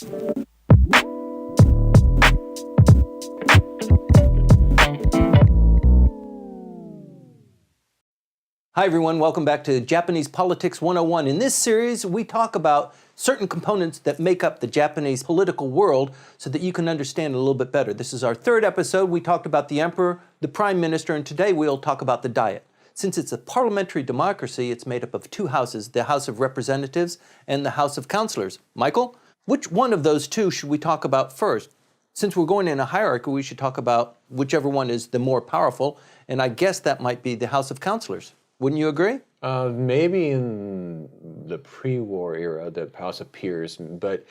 Hi everyone, welcome back to Japanese Politics 101. In this series, we talk about certain components that make up the Japanese political world so that you can understand it a little bit better. This is our third episode. We talked about the emperor, the prime minister, and today we'll talk about the diet. Since it's a parliamentary democracy, it's made up of two houses, the House of Representatives and the House of Councillors. Michael, which one of those two should we talk about first? Since we're going in a hierarchy, we should talk about whichever one is the more powerful, and I guess that might be the House of Councillors. Wouldn't you agree? Maybe in the pre-war era, the House of Peers, but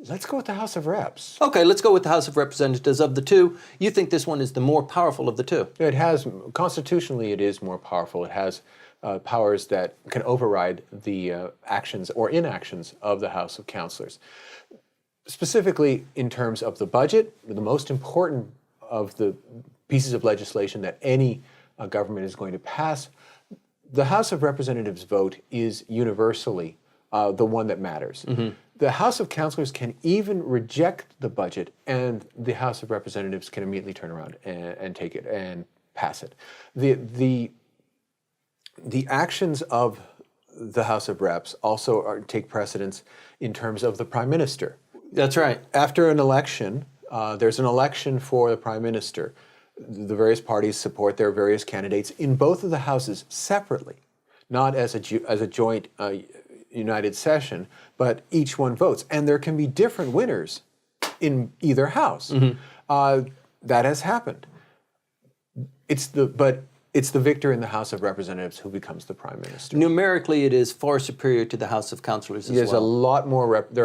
let's go with the House of Reps. Okay, let's go with the House of Representatives. Of the two, you think this one is the more powerful of the two? It has, constitutionally, it is more powerful. It has powers that can override the actions or inactions of the House of Councillors. Specifically, in terms of the budget, the most important of the pieces of legislation that any government is going to pass, the House of Representatives vote is universally the one that matters. Mm-hmm. The House of Councillors can even reject the budget, and the House of Representatives can immediately turn around and take it and pass it. The actions of the House of Reps also take precedence in terms of the Prime Minister. That's right. After an election, there's an election for the Prime Minister. The various parties support their various candidates in both of the houses separately, not as a joint united session, but each one votes. And there can be different winners in either house. Mm-hmm. That has happened. It's the victor in the House of Representatives who becomes the Prime Minister. Numerically, it is far superior to the House of Councillors as well. There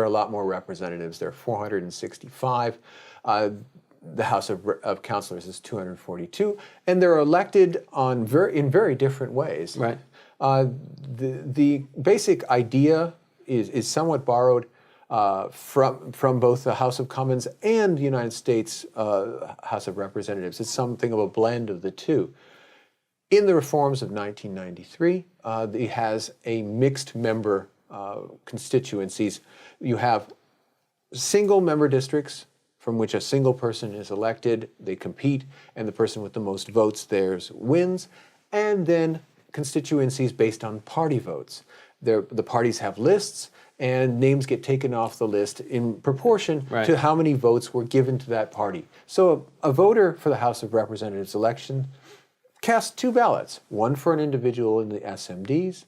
are a lot more representatives. There are 465. The House of Councillors is 242, and they're elected in very different ways. Right. The basic idea is somewhat borrowed from both the House of Commons and the United States House of Representatives. It's something of a blend of the two. In the reforms of 1993, it has a mixed member constituencies. You have single member districts from which a single person is elected, they compete, and the person with the most votes theirs wins, and then constituencies based on party votes. The parties have lists, and names get taken off the list in proportion to how many votes were given to that party. So a voter for the House of Representatives election casts two ballots, one for an individual in the SMDs,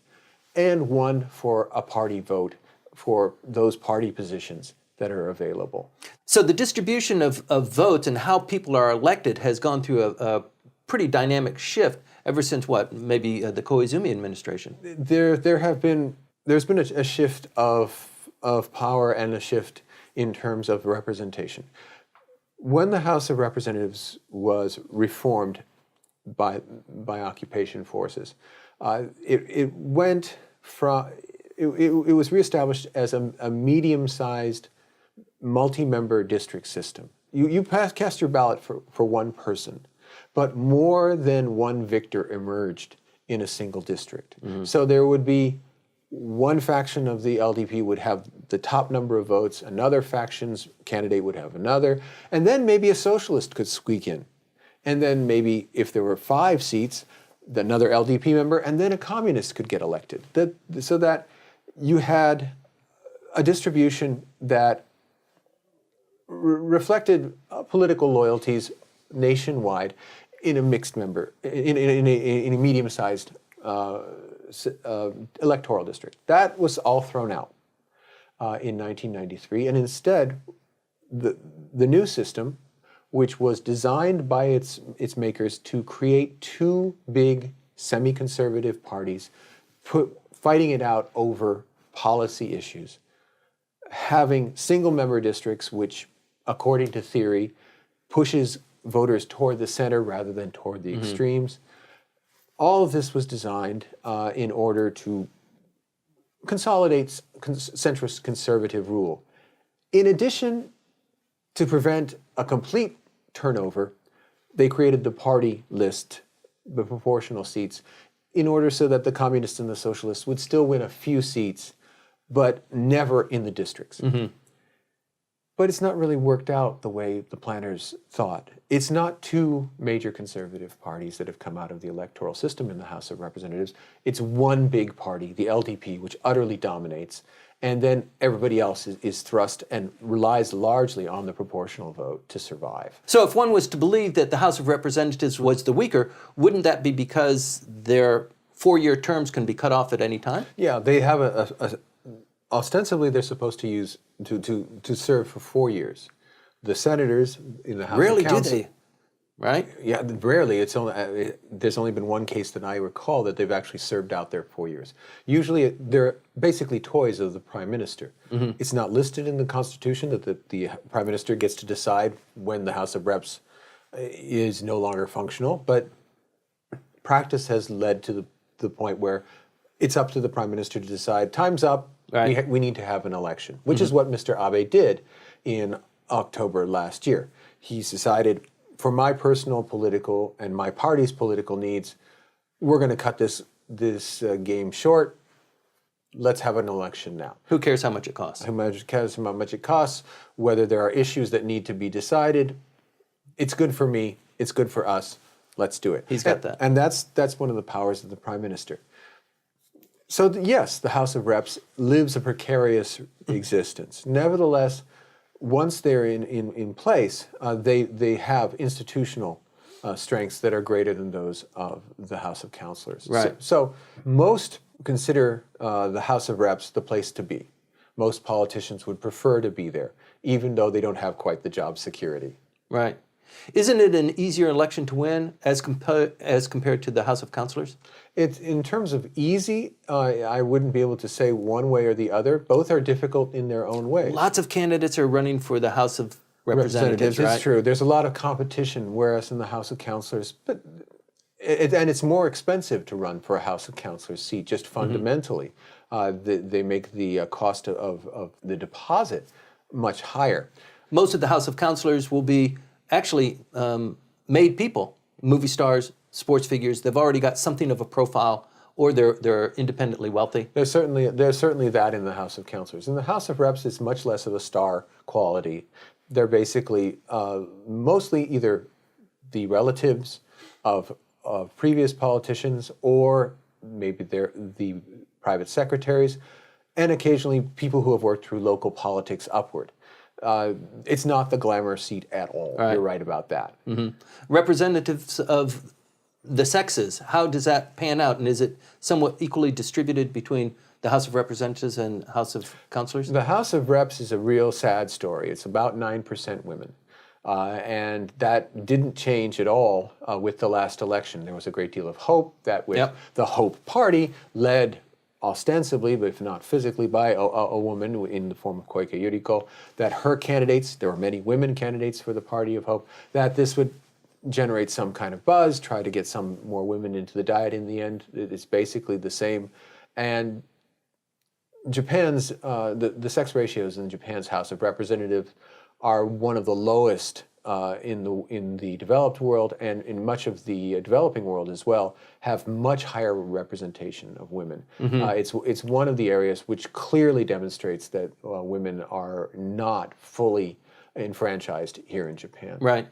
and one for a party vote for those party positions that are available. So the distribution of votes and how people are elected has gone through a pretty dynamic shift ever since maybe the Koizumi administration. There's been a shift of power and a shift in terms of representation. When the House of Representatives was reformed by occupation forces, it was reestablished as a medium-sized multi-member district system. You cast your ballot for one person, but more than one victor emerged in a single district. Mm-hmm. So there would be one faction of the LDP would have the top number of votes, another faction's candidate would have another, and then maybe a socialist could squeak in. And then maybe if there were 5 seats, another LDP member, and then a communist could get elected. So that you had a distribution that reflected political loyalties nationwide in a mixed member, in a medium-sized electoral district. That was all thrown out in 1993, and instead, the new system, which was designed by its makers to create two big semi-conservative parties, fighting it out over policy issues, having single-member districts, which, according to theory, pushes voters toward the center rather than toward the extremes. All of this was designed in order to consolidate centrist conservative rule. In addition, to prevent a complete turnover, they created the party list, the proportional seats, in order so that the communists and the socialists would still win a few seats, but never in the districts. But it's not really worked out the way the planners thought. It's not two major conservative parties that have come out of the electoral system in the House of Representatives. It's one big party, the LDP, which utterly dominates. And then everybody else is thrust and relies largely on the proportional vote to survive. So if one was to believe that the House of Representatives was the weaker, wouldn't that be because their 4-year terms can be cut off at any time? Yeah, they have ostensibly they're supposed to use to serve for 4 years. The senators in the House Rarely of Council, do they, right? Yeah, rarely. It's only there's only been one case that I recall that they've actually served out their 4 years. Usually, they're basically toys of the prime minister. It's not listed in the Constitution that the prime minister gets to decide when the House of Reps is no longer functional, but practice has led to the point where it's up to the prime minister to decide, time's up, Right. we need to have an election, which is what Mr. Abe did in October last year. He's decided, for my personal political and my party's political needs, we're going to cut this game short. Let's have an election now. Who cares how much it costs? Who cares how much it costs, whether there are issues that need to be decided. It's good for me. It's good for us. Let's do it. He's got that. And that's one of the powers of the prime minister. So yes, the House of Reps lives a precarious existence. Nevertheless, once they're in place, they have institutional strengths that are greater than those of the House of Councilors. Right. So most consider the House of Reps the place to be. Most politicians would prefer to be there, even though they don't have quite the job security. Right. Isn't it an easier election to win as compared to the House of Councilors? It's, in terms of easy, I wouldn't be able to say one way or the other. Both are difficult in their own way. Lots of candidates are running for the House of Representatives, right? It's true. There's a lot of competition, whereas in the House of Councilors, and it's more expensive to run for a House of Councilors seat, just fundamentally. They make the cost of the deposit much higher. Most of the House of Councilors will be actually made people, movie stars, sports figures. They've already got something of a profile, or they're independently wealthy. There's certainly that in the House of Councilors. In the House of Reps, it's much less of a star quality. They're basically mostly either the relatives of previous politicians, or maybe they're the private secretaries, and occasionally people who have worked through local politics upward. It's not the glamour seat at all. Right. You're right about that. Representatives of the sexes, how does that pan out? And is it somewhat equally distributed between the House of Representatives and House of Councilors? The House of Reps is a real sad story. It's about 9% women. And that didn't change at all with the last election. There was a great deal of hope that with the Hope Party, led ostensibly, but if not physically, by a woman in the form of Koike Yuriko, that her candidates, there were many women candidates for the Party of Hope, that this would generate some kind of buzz, try to get some more women into the Diet. In the end, it's basically the same. And Japan's, the sex ratios in Japan's House of Representatives are one of the lowest in the developed world, and in much of the developing world as well, have much higher representation of women. It's one of the areas which clearly demonstrates that women are not fully enfranchised here in Japan. Right.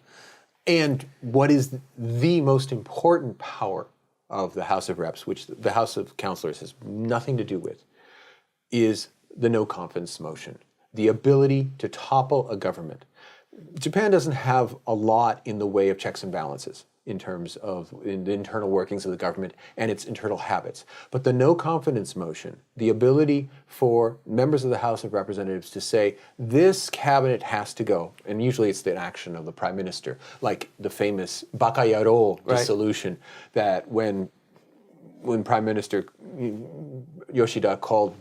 And what is the most important power of the House of Reps, which the House of Councilors has nothing to do with, is the no confidence motion, the ability to topple a government. Japan doesn't have a lot in the way of checks and balances in terms of the internal workings of the government and its internal habits. But the no confidence motion, the ability for members of the House of Representatives to say, this cabinet has to go, and usually it's the action of the prime minister, like the famous Bakayaro dissolution, that when Prime Minister Yoshida called,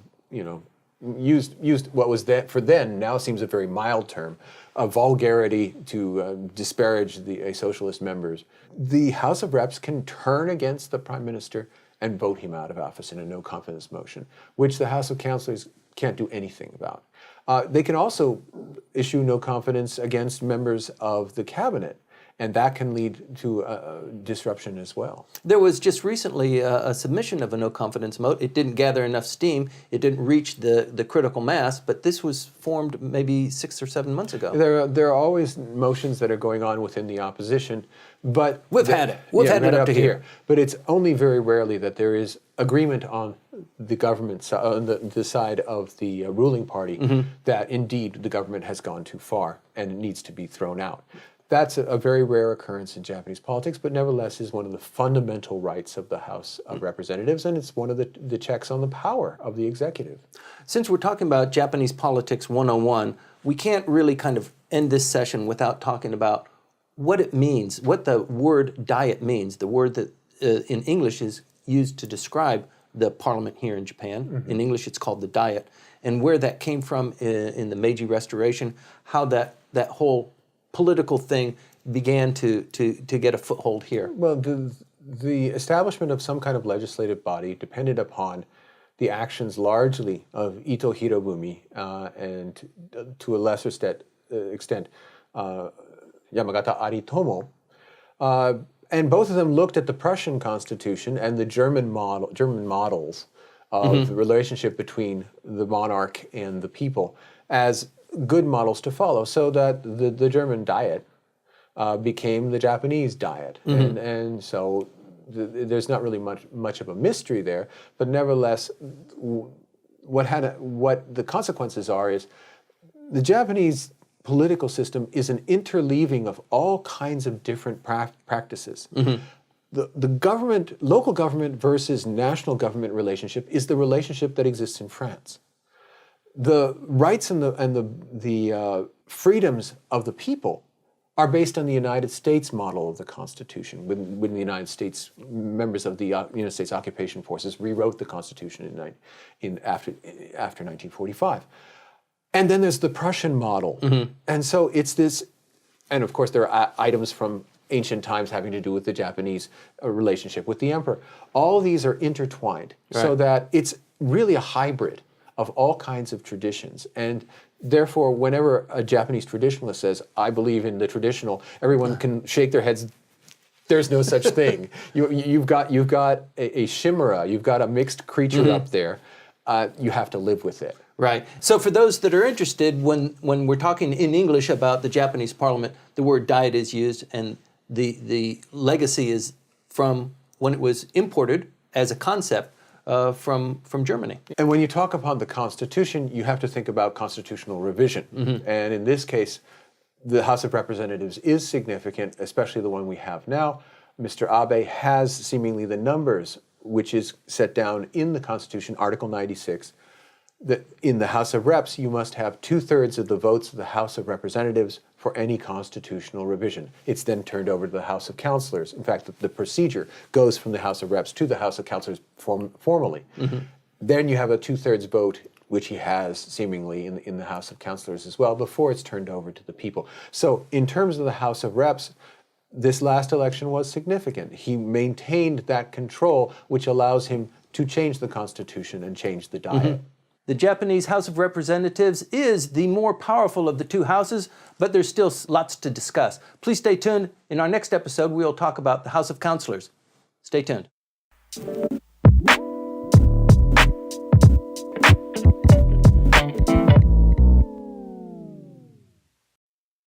used what was that for then now seems a very mild term, a vulgarity to disparage the socialist members. The House of Reps can turn against the Prime Minister and vote him out of office in a no confidence motion, which the House of Councilors can't do anything about. They can also issue no confidence against members of the cabinet. And that can lead to disruption as well. There was just recently a submission of a no confidence vote. It didn't gather enough steam. It didn't reach the critical mass, but this was formed maybe 6 or 7 months ago. There are always motions that are going on within the opposition, but We've had it. We've had it up to here. But it's only very rarely that there is agreement on the government side, on the side of the ruling party, that indeed the government has gone too far and it needs to be thrown out. That's a very rare occurrence in Japanese politics, but nevertheless is one of the fundamental rights of the House of Representatives, and it's one of the checks on the power of the executive. Since we're talking about Japanese Politics 101, we can't really kind of end this session without talking about what it means, what the word diet means, the word that in English is used to describe the parliament here in Japan. In English, it's called the Diet, and where that came from in the Meiji Restoration, how that whole political thing began to get a foothold here. Well, the establishment of some kind of legislative body depended upon the actions largely of Ito Hirobumi and to a lesser extent Yamagata Aritomo. And both of them looked at the Prussian constitution and the German models of the relationship between the monarch and the people as good models to follow, so that the German Diet became the Japanese Diet. And so there's not really much of a mystery there, but nevertheless, what the consequences are is the Japanese political system is an interleaving of all kinds of different practices. The government, local government versus national government relationship is the relationship that exists in France. The rights and the freedoms of the people are based on the United States model of the Constitution. When the United States, members of the United States occupation forces rewrote the Constitution after 1945. And then there's the Prussian model. And so it's this, and of course there are items from ancient times having to do with the Japanese relationship with the emperor. All these are intertwined, so that it's really a hybrid of all kinds of traditions. And therefore, whenever a Japanese traditionalist says, I believe in the traditional, everyone can shake their heads. There's no such thing. You've got a chimera, you've got a mixed creature up there. You have to live with it. Right. So for those that are interested, when we're talking in English about the Japanese parliament, the word diet is used, and the legacy is from when it was imported as a concept from Germany. And when you talk upon the Constitution, you have to think about constitutional revision. And in this case, the House of Representatives is significant, especially the one we have now. Mr. Abe has seemingly the numbers, which is set down in the Constitution, Article 96, that in the House of Reps, you must have 2/3 of the votes of the House of Representatives for any constitutional revision. It's then turned over to the House of Councilors. In fact, the procedure goes from the House of Reps to the House of Councilors formally. Then you have a 2/3 vote, which he has seemingly in the House of Councilors as well, before it's turned over to the people. So in terms of the House of Reps, this last election was significant. He maintained that control, which allows him to change the Constitution and change the Diet. The Japanese House of Representatives is the more powerful of the two houses, but there's still lots to discuss. Please stay tuned. In our next episode, we'll talk about the House of Councilors. Stay tuned.